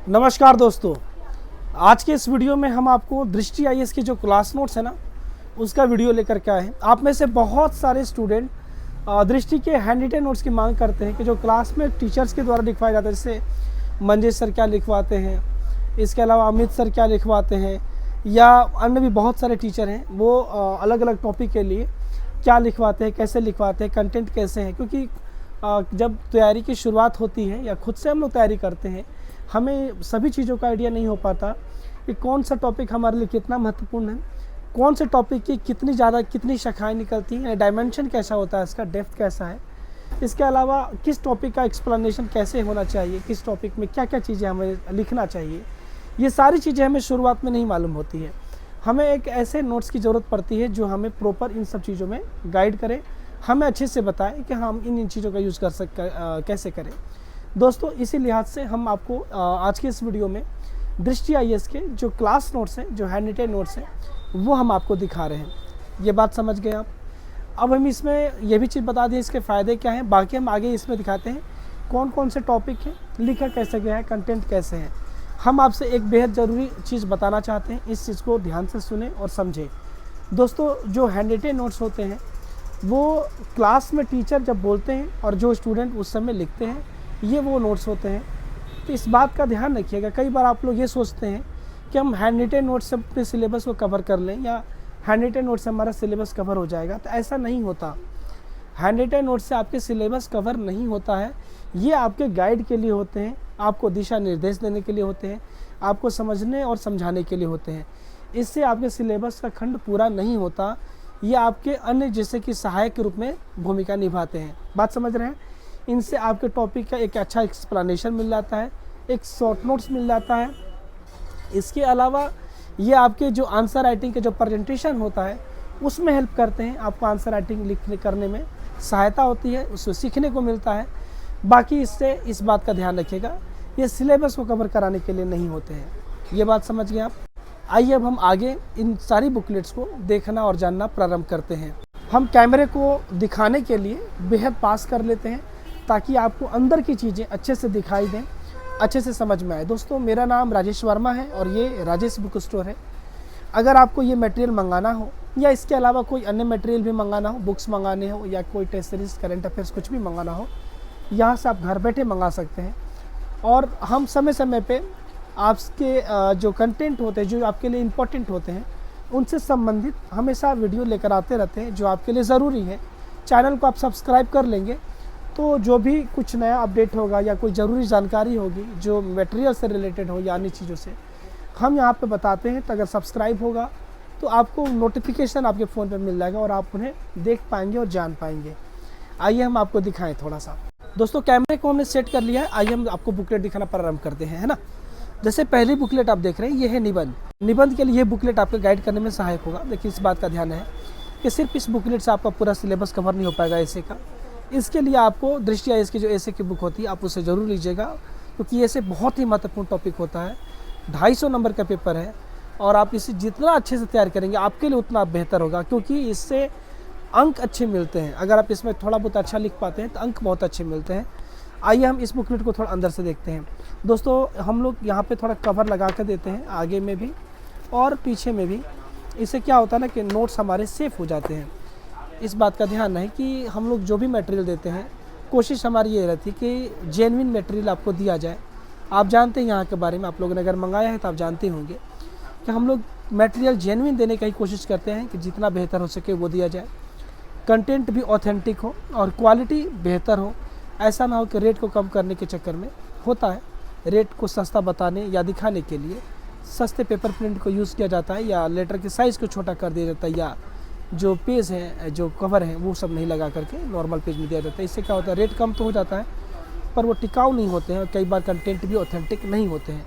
नमस्कार दोस्तों, आज के इस वीडियो में हम आपको दृष्टि आईएएस के जो क्लास नोट्स है ना उसका वीडियो लेकर के आए हैं। आप में से बहुत सारे स्टूडेंट दृष्टि के हैंड रिटन नोट्स की मांग करते हैं कि जो क्लास में टीचर्स के द्वारा लिखवाए जाते हैं, जैसे मंजेश सर क्या लिखवाते हैं, इसके अलावा अमित सर क्या लिखवाते हैं, या अन्य भी बहुत सारे टीचर हैं वो अलग अलग टॉपिक के लिए क्या लिखवाते हैं, कैसे लिखवाते हैं, कंटेंट कैसे हैं। क्योंकि जब तैयारी की शुरुआत होती है या खुद से हम लोग तैयारी करते हैं, हमें सभी चीज़ों का आइडिया नहीं हो पाता कि कौन सा टॉपिक हमारे लिए कितना महत्वपूर्ण है, कौन से टॉपिक की कितनी शाखाएं निकलती हैं, डायमेंशन कैसा होता है, इसका डेप्थ कैसा है, इसके अलावा किस टॉपिक का एक्सप्लेनेशन कैसे होना चाहिए, किस टॉपिक में क्या क्या चीज़ें हमें लिखना चाहिए। ये सारी चीज़ें हमें शुरुआत में नहीं मालूम होती है। हमें एक ऐसे नोट्स की ज़रूरत पड़ती है जो हमें प्रॉपर इन सब चीज़ों में गाइड करे, हमें अच्छे से बताए कि हम इन चीज़ों का यूज़ कैसे करें। दोस्तों, इसी लिहाज से हम आपको आज के इस वीडियो में दृष्टि आईएएस के जो क्लास नोट्स हैं, जो हैंड रिटन नोट्स हैं, वो हम आपको दिखा रहे हैं। ये बात समझ गए आप। अब हम इसमें ये भी चीज़ बता दें इसके फ़ायदे क्या हैं, बाकी हम आगे इसमें दिखाते हैं कौन कौन से टॉपिक हैं, लिखा कैसे गया है, कंटेंट कैसे हैं। हम आपसे एक बेहद ज़रूरी चीज़ बताना चाहते हैं, इस चीज़ को ध्यान से सुने और समझें। दोस्तों, जो हैंड रिटन नोट्स होते हैं वो क्लास में टीचर जब बोलते हैं और जो स्टूडेंट उस समय लिखते हैं, ये वो नोट्स होते हैं। तो इस बात का ध्यान रखिएगा। कई बार आप लोग ये सोचते हैं कि हम हैंड रिटन नोट्स से अपने सिलेबस को कवर कर लें या हैंड रिटन नोट्स से हमारा सिलेबस कवर हो जाएगा, तो ऐसा नहीं होता। हैंड रिटन नोट्स से आपके सिलेबस कवर नहीं होता है। ये आपके गाइड के लिए होते हैं, आपको दिशा निर्देश देने के लिए होते हैं, आपको समझने और समझाने के लिए होते हैं। इससे आपके सिलेबस का खंड पूरा नहीं होता। ये आपके अन्य जैसे कि सहायक के रूप में भूमिका निभाते हैं। बात समझ रहे हैं? इनसे आपके टॉपिक का एक अच्छा एक्सप्लेनेशन मिल जाता है, एक शॉर्ट नोट्स मिल जाता है। इसके अलावा ये आपके जो आंसर राइटिंग के जो प्रेजेंटेशन होता है उसमें हेल्प करते हैं। आपको आंसर राइटिंग लिखने करने में सहायता होती है, उससे सीखने को मिलता है। बाकी इससे इस बात का ध्यान रखिएगा, ये सिलेबस को कवर कराने के लिए नहीं होते हैं। ये बात समझ गए आप। आइए अब हम आगे इन सारी बुकलेट्स को देखना और जानना प्रारंभ करते हैं। हम कैमरे को दिखाने के लिए बेहद पास कर लेते हैं ताकि आपको अंदर की चीज़ें अच्छे से दिखाई दें, अच्छे से समझ में आए। दोस्तों, मेरा नाम राजेश वर्मा है और ये राजेश बुक स्टोर है। अगर आपको ये मटेरियल मंगाना हो या इसके अलावा कोई अन्य मटेरियल भी मंगाना हो, बुक्स मंगाने हो या कोई टेस्ट सीरीज, करंट अफेयर्स कुछ भी मंगाना हो, यहाँ से आप घर बैठे मंगा सकते हैं। और हम समय समय पे आपके जो कंटेंट होते हैं, जो आपके लिए इम्पोर्टेंट होते हैं, उनसे संबंधित हमेशा वीडियो लेकर आते रहते हैं जो आपके लिए ज़रूरी है। चैनल को आप सब्सक्राइब कर लेंगे तो जो भी कुछ नया अपडेट होगा या कोई ज़रूरी जानकारी होगी जो मटेरियल से रिलेटेड हो या अन्य चीज़ों से, हम यहाँ पे बताते हैं। तो अगर सब्सक्राइब होगा तो आपको नोटिफिकेशन आपके फ़ोन पे मिल जाएगा और आप उन्हें देख पाएंगे और जान पाएंगे। आइए हम आपको दिखाएं थोड़ा सा। दोस्तों, कैमरे को हमने सेट कर लिया है। आइए हम आपको बुकलेट दिखाना प्रारंभ करते हैं, है ना। जैसे पहली बुकलेट आप देख रहे हैं, ये है निबंध। निबंध के लिए ये बुकलेट आपको गाइड करने में सहायक होगा। देखिए, इस बात का ध्यान है कि सिर्फ इस बुकलेट से आपका पूरा सिलेबस कवर नहीं हो पाएगा ऐसे का। इसके लिए आपको दृष्टि आईएएस की जो ऐसे की बुक होती है आप उसे ज़रूर लीजिएगा, क्योंकि ऐसे बहुत ही महत्वपूर्ण टॉपिक होता है। 250 नंबर का पेपर है और आप इसे जितना अच्छे से तैयार करेंगे आपके लिए उतना बेहतर होगा, क्योंकि इससे अंक अच्छे मिलते हैं। अगर आप इसमें थोड़ा बहुत अच्छा लिख पाते हैं तो अंक बहुत अच्छे मिलते हैं। आइए हम इस बुकलेट को थोड़ा अंदर से देखते हैं। दोस्तों, हम लोग यहाँ पे थोड़ा कवर लगा कर देते हैं, आगे में भी और पीछे में भी। इससे क्या होता है ना कि नोट्स हमारे सेफ हो जाते हैं। इस बात का ध्यान है कि हम लोग जो भी मटेरियल देते हैं, कोशिश हमारी ये रहती है कि जेन्युइन मटेरियल आपको दिया जाए। आप जानते हैं यहाँ के बारे में, आप लोगों ने अगर मंगाया है तो आप जानते होंगे कि हम लोग मटेरियल जेन्युइन देने की कोशिश करते हैं कि जितना बेहतर हो सके वो दिया जाए। कंटेंट भी ऑथेंटिक हो और क्वालिटी बेहतर हो। ऐसा ना हो कि रेट को कम करने के चक्कर में होता है, रेट को सस्ता बताने या दिखाने के लिए सस्ते पेपर प्रिंट को यूज़ किया जाता है, या लेटर के साइज़ को छोटा कर दिया जाता है, या जो पेज है, जो कवर है, वो सब नहीं लगा करके नॉर्मल पेज में दिया जाता है। इससे क्या होता है, रेट कम तो हो जाता है पर वो टिकाऊ नहीं होते हैं और कई बार कंटेंट भी ऑथेंटिक नहीं होते हैं।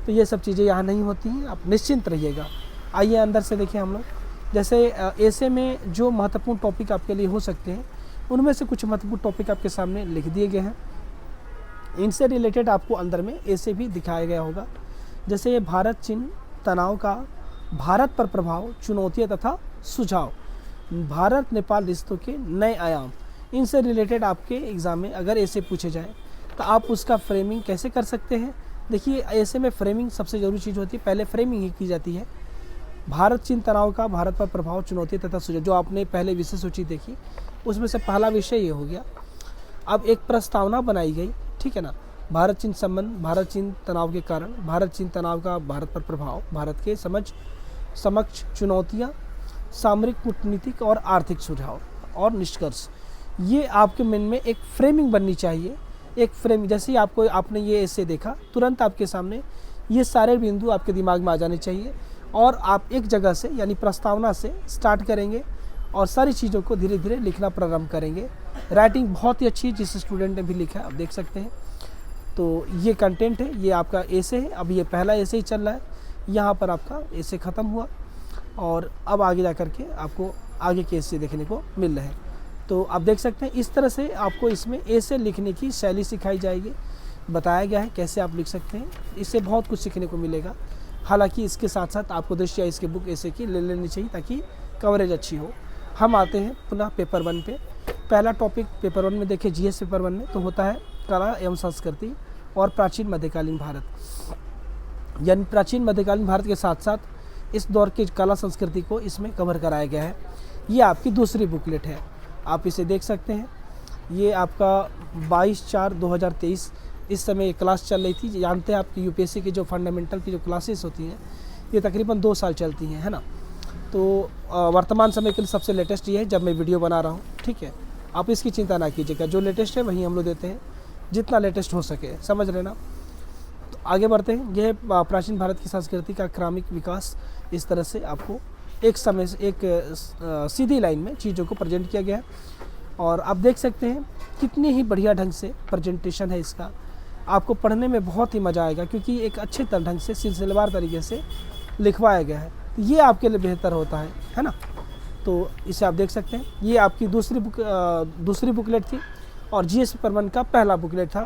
तो ये सब चीज़ें यहाँ नहीं होती हैं, आप निश्चिंत रहिएगा। आइए अंदर से देखिए हम लोग। जैसे ऐसे में जो महत्वपूर्ण टॉपिक आपके लिए हो सकते हैं, उनमें से कुछ महत्वपूर्ण टॉपिक आपके सामने लिख दिए गए हैं। इनसे रिलेटेड आपको अंदर में ऐसे भी दिखाया गया होगा। जैसे ये भारत चीन तनाव का भारत पर प्रभाव, चुनौतियाँ तथा सुझाव, भारत नेपाल रिश्तों के नए आयाम, इनसे रिलेटेड आपके एग्ज़ाम में अगर ऐसे पूछे जाए तो आप उसका फ्रेमिंग कैसे कर सकते हैं, देखिए ऐसे में फ्रेमिंग सबसे ज़रूरी चीज़ होती है, पहले फ्रेमिंग ही की जाती है। भारत चीन तनाव का भारत पर प्रभाव, चुनौती तथा सुझाव, जो आपने पहले विषय सूची देखी उसमें से पहला विषय ये हो गया। अब एक प्रस्तावना बनाई गई, ठीक है ना, भारत चीन संबंध, भारत चीन तनाव के कारण, भारत चीन तनाव का भारत पर प्रभाव, भारत के समक्ष चुनौतियाँ, सामरिक, कूटनीतिक और आर्थिक सुझाव और निष्कर्ष। ये आपके मन में एक फ्रेमिंग बननी चाहिए। एक फ्रेम, जैसे ही आपने ये ऐसे देखा, तुरंत आपके सामने ये सारे बिंदु आपके दिमाग में आ जाने चाहिए और आप एक जगह से यानी प्रस्तावना से स्टार्ट करेंगे और सारी चीज़ों को धीरे धीरे लिखना प्रारंभ करेंगे। राइटिंग बहुत ही अच्छी है जिस स्टूडेंट ने भी लिखा है, आप देख सकते हैं। तो ये कंटेंट है, ये आपका ऐसे है। अभी ये पहला ऐसे ही चल रहा है, यहाँ पर आपका ऐसे ख़त्म हुआ और अब आगे जा कर के आपको आगे के ऐसे देखने को मिल रहे हैं। तो आप देख सकते हैं इस तरह से आपको इसमें ऐसे लिखने की शैली सिखाई जाएगी, बताया गया है कैसे आप लिख सकते हैं। इससे बहुत कुछ सीखने को मिलेगा। हालांकि इसके साथ साथ आपको दृष्टि इसके बुक ऐसे की ले लेनी चाहिए ताकि कवरेज अच्छी हो। हम आते हैं पुनः पेपर 1 पे। पहला टॉपिक पेपर 1 में देखिए, जीएस पेपर 1 में तो होता है कला एवं संस्कृति और प्राचीन मध्यकालीन भारत, यानी प्राचीन मध्यकालीन भारत के साथ साथ इस दौर की कला संस्कृति को इसमें कवर कराया गया है। ये आपकी दूसरी बुकलेट है, आप इसे देख सकते हैं। ये आपका 22/4/2023 इस समय ये क्लास चल रही थी। जानते हैं आपकी यूपीएससी की जो फंडामेंटल की जो क्लासेस होती हैं ये तकरीबन 2 साल चलती हैं, है ना। तो वर्तमान समय के लिए सबसे लेटेस्ट ये है जब मैं वीडियो बना रहा हूँ, ठीक है। आप इसकी चिंता ना कीजिएगा, जो लेटेस्ट है वही हम लोग देते हैं, जितना लेटेस्ट हो सके, समझ लेना। तो आगे बढ़ते हैं। यह प्राचीन भारत की संस्कृति का क्रमिक विकास, इस तरह से आपको एक समय से एक सीधी लाइन में चीज़ों को प्रेजेंट किया गया है और आप देख सकते हैं कितनी ही बढ़िया ढंग से प्रेजेंटेशन है इसका। आपको पढ़ने में बहुत ही मज़ा आएगा क्योंकि एक अच्छे ढंग से सिलसिलेवार तरीके से लिखवाया गया है। ये आपके लिए बेहतर होता है ना। तो इसे आप देख सकते हैं। ये आपकी दूसरी बुकलेट थी और जीएस पेपर 1 का पहला बुकलेट था,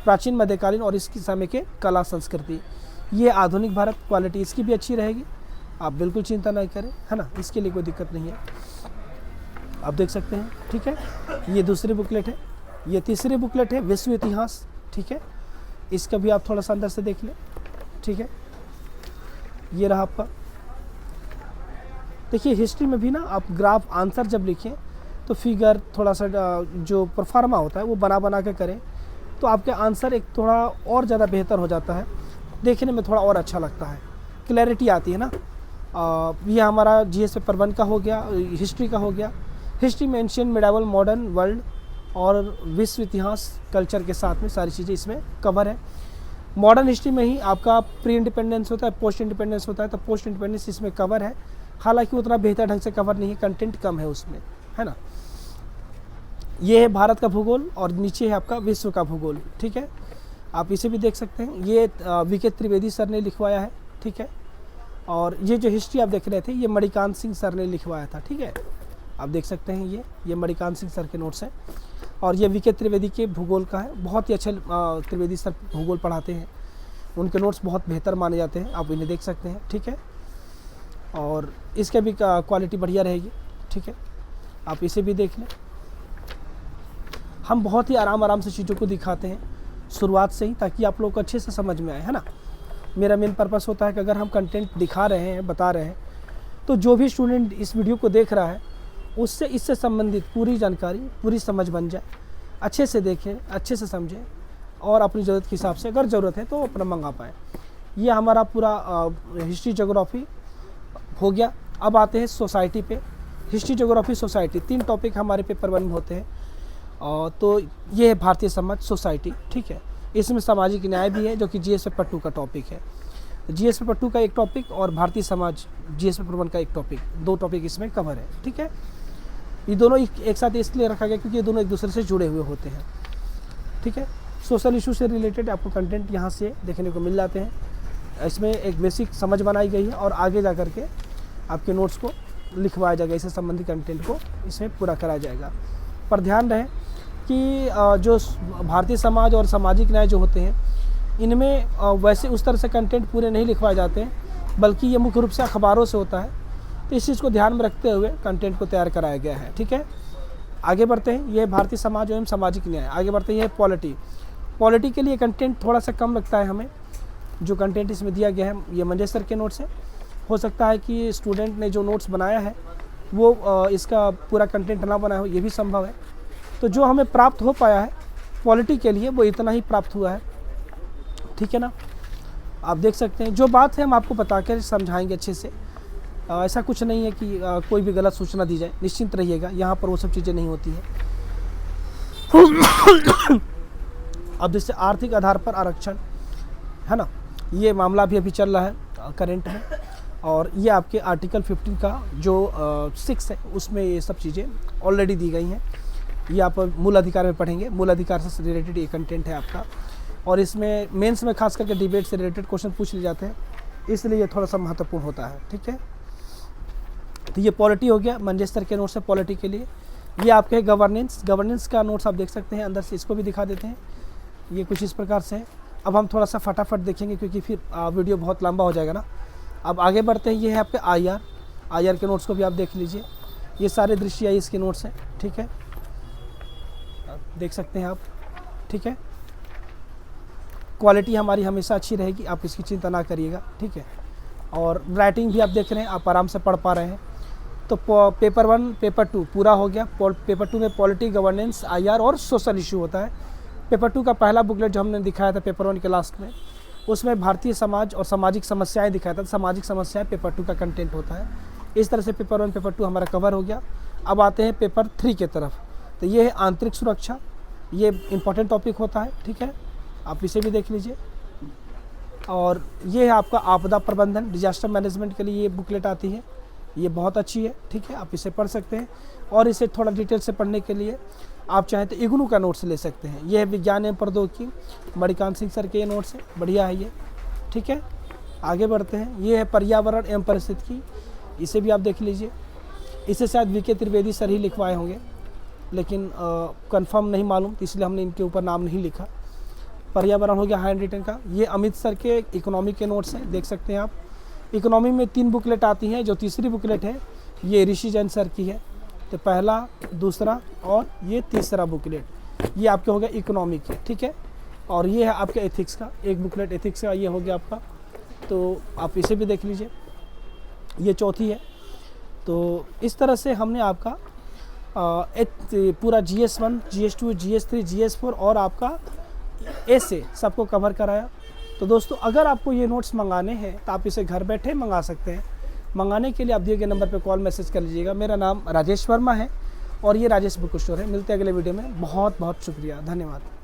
प्राचीन मध्यकालीन और इसकी समय के कला संस्कृति। ये आधुनिक भारत, क्वालिटी इसकी भी अच्छी रहेगी, आप बिल्कुल चिंता नहीं करें, है ना, इसके लिए कोई दिक्कत नहीं है। आप देख सकते हैं, ठीक है। ये दूसरी बुकलेट है। ये तीसरी बुकलेट है विश्व इतिहास, ठीक है। इसका भी आप थोड़ा सा अंदर से देख लें, ठीक है। ये रहा आपका। देखिए हिस्ट्री में भी ना आप ग्राफ आंसर जब लिखें तो फिगर थोड़ा सा जो परफॉर्मा होता है वो बना के करें तो आपके आंसर एक थोड़ा और ज़्यादा बेहतर हो जाता है, देखने में थोड़ा और अच्छा लगता है, क्लैरिटी आती है ना। ये हमारा जीएस पेपर 1 का हो गया, हिस्ट्री का हो गया। हिस्ट्री में एंशियंट, मिडावल, मॉडर्न वर्ल्ड और विश्व इतिहास, कल्चर के साथ में सारी चीज़ें इसमें कवर है। मॉडर्न हिस्ट्री में ही आपका प्री इंडिपेंडेंस होता है, पोस्ट इंडिपेंडेंस होता है, तो पोस्ट इंडिपेंडेंस इसमें कवर है। हालांकि उतना बेहतर ढंग से कवर नहीं है, कंटेंट कम है उसमें, है ना। ये है भारत का भूगोल और नीचे है आपका विश्व का भूगोल, ठीक है। आप इसे भी देख सकते हैं। ये वीके त्रिवेदी सर ने लिखवाया है, ठीक है। और ये जो हिस्ट्री आप देख रहे थे ये मणिकांत सिंह सर ने लिखवाया था, ठीक है। आप देख सकते हैं ये मणिकांत सिंह सर के नोट्स हैं और ये वीके त्रिवेदी के भूगोल का है। बहुत ही अच्छे त्रिवेदी सर भूगोल पढ़ाते हैं, उनके नोट्स बहुत बेहतर माने जाते हैं, आप इन्हें देख सकते हैं, ठीक है। और इसके भी क्वालिटी बढ़िया रहेगी, ठीक है। आप इसे भी देख लें। हम बहुत ही आराम से चीज़ों को दिखाते हैं शुरुआत से ही, ताकि आप लोग को अच्छे से समझ में आए, है ना। मेरा मेन पर्पस होता है कि अगर हम कंटेंट दिखा रहे हैं, बता रहे हैं, तो जो भी स्टूडेंट इस वीडियो को देख रहा है उससे इससे संबंधित पूरी जानकारी, पूरी समझ बन जाए, अच्छे से देखें, अच्छे से समझें और अपनी ज़रूरत के हिसाब से अगर ज़रूरत है तो अपना मंगा पाएँ। ये हमारा पूरा हिस्ट्री, ज्योग्राफी हो गया। अब आते हैं सोसाइटी पे। हिस्ट्री, ज्योग्राफी, सोसाइटी, 3 टॉपिक हमारे पेपर 1 में होते हैं। तो ये है भारतीय समाज, सोसाइटी, ठीक है। इसमें सामाजिक न्याय भी है जो कि जीएस पेपर 2 का टॉपिक है। जीएस पेपर 2 का एक टॉपिक और भारतीय समाज जीएस पेपर 1 का एक टॉपिक, 2 टॉपिक इसमें कवर है, ठीक है। ये दोनों एक साथ इसलिए रखा गया क्योंकि ये दोनों एक दूसरे से जुड़े हुए होते हैं, ठीक है। सोशल इशू से रिलेटेड आपको कंटेंट यहाँ से देखने को मिल जाते हैं। इसमें एक बेसिक समझ बनाई गई है और आगे जा कर के आपके नोट्स को लिखवाया जाएगा, इससे संबंधित कंटेंट को इसमें पूरा कराया जाएगा। पर ध्यान रहे कि जो भारतीय समाज और सामाजिक न्याय जो होते हैं इनमें वैसे उस तरह से कंटेंट पूरे नहीं लिखवाए जाते हैं, बल्कि ये मुख्य रूप से अखबारों से होता है। तो इस चीज़ को ध्यान में रखते हुए कंटेंट को तैयार कराया गया है, ठीक है। आगे बढ़ते हैं। ये भारतीय समाज एवं सामाजिक न्याय। आगे बढ़ते हैं। ये पॉलिटी के लिए कंटेंट थोड़ा सा कम लगता है हमें, जो कंटेंट इसमें दिया गया है ये मंजेश सर के नोट्स है। हो सकता है कि स्टूडेंट ने जो नोट्स बनाया है वो इसका पूरा कंटेंट ना बनाया हो, ये भी संभव है। तो जो हमें प्राप्त हो पाया है पॉलिटी के लिए वो इतना ही प्राप्त हुआ है, ठीक है ना। आप देख सकते हैं जो बात है हम आपको बता कर समझाएंगे अच्छे से। ऐसा कुछ नहीं है कि कोई भी गलत सूचना दी जाए, निश्चिंत रहिएगा, यहाँ पर वो सब चीज़ें नहीं होती है। अब जैसे आर्थिक आधार पर आरक्षण है ना, ये मामला भी अभी चल रहा है करंट में, और ये आपके आर्टिकल 15 का जो 6 है उसमें ये सब चीज़ें ऑलरेडी दी गई हैं। ये आप मूल अधिकार में पढ़ेंगे, मूल अधिकार से रिलेटेड ये कंटेंट है आपका, और इसमें मेंस में खास करके डिबेट से रिलेटेड क्वेश्चन पूछ लिए जाते हैं, इसलिए ये थोड़ा सा महत्वपूर्ण होता है, ठीक है। तो ये पॉलिटी हो गया, मंजेश सर के नोट्स है पॉलिटी के लिए। ये आपके गवर्नेंस का नोट्स आप देख सकते हैं, अंदर से इसको भी दिखा देते हैं। ये कुछ इस प्रकार से है। अब हम थोड़ा सा फटाफट देखेंगे क्योंकि फिर वीडियो बहुत लंबा हो जाएगा ना। अब आगे बढ़ते हैं। ये है आपके IR के नोट्स को भी आप देख लीजिए। ये सारे दृष्टि IAS के नोट्स हैं, ठीक है, देख सकते हैं आप, ठीक है। क्वालिटी हमारी हमेशा अच्छी रहेगी, आप इसकी चिंता ना करिएगा, ठीक है। और राइटिंग भी आप देख रहे हैं, आप आराम से पढ़ पा रहे हैं। तो पेपर 1 पेपर 2 पूरा हो गया। पेपर 2 में पॉलिटी, गवर्नेंस, IR और सोशल इशू होता है। पेपर 2 का पहला बुकलेट जो हमने दिखाया था पेपर 1 के लास्ट में, उसमें भारतीय समाज और सामाजिक समस्याएं दिखाया था। सामाजिक समस्याएं पेपर 2 का कंटेंट होता है। इस तरह से पेपर 1 पेपर 2 हमारा कवर हो गया। अब आते हैं पेपर 3 के तरफ। तो ये है आंतरिक सुरक्षा, ये इम्पोर्टेंट टॉपिक होता है, ठीक है, आप इसे भी देख लीजिए। और ये है आपका आपदा प्रबंधन, डिजास्टर मैनेजमेंट के लिए ये बुकलेट आती है, ये बहुत अच्छी है, ठीक है, आप इसे पढ़ सकते हैं। और इसे थोड़ा डिटेल से पढ़ने के लिए आप चाहें तो इग्नू का नोट्स ले सकते हैं। ये है विज्ञान एवं प्रौद्योगिकी, मणिकांत सिंह सर के ये नोट्स हैं, बढ़िया है ये, ठीक है। आगे बढ़ते हैं। ये है पर्यावरण एवं पारिस्थितिकी, इसे भी आप देख लीजिए। इसे शायद VK त्रिवेदी सर ही लिखवाए होंगे, लेकिन कंफर्म नहीं मालूम, इसलिए हमने इनके ऊपर नाम नहीं लिखा। पर्यावरण हो गया हैंड रिटन का। ये अमित सर के इकोनॉमी के नोट्स हैं, देख सकते हैं आप। इकोनॉमी में 3 बुकलेट आती हैं, जो तीसरी बुकलेट है ये ऋषि जैन सर की है। तो पहला, दूसरा और ये तीसरा बुकलेट ये आपके हो गया इकोनॉमी के, ठीक है। और ये है आपके एथिक्स का, एक बुकलेट एथिक्स का ये हो गया आपका, तो आप इसे भी देख लीजिए, ये चौथी है। तो इस तरह से हमने आपका पूरा GS1, GS2, GS3, GS4 और आपका ऐसे सबको कवर कराया। तो दोस्तों अगर आपको ये नोट्स मंगाने हैं तो आप इसे घर बैठे मंगा सकते हैं। मंगाने के लिए आप दिए गए नंबर पर कॉल मैसेज कर लीजिएगा। मेरा नाम राजेश वर्मा है और ये राजेश बुक स्टोर है। मिलते हैं अगले वीडियो में। बहुत बहुत शुक्रिया, धन्यवाद।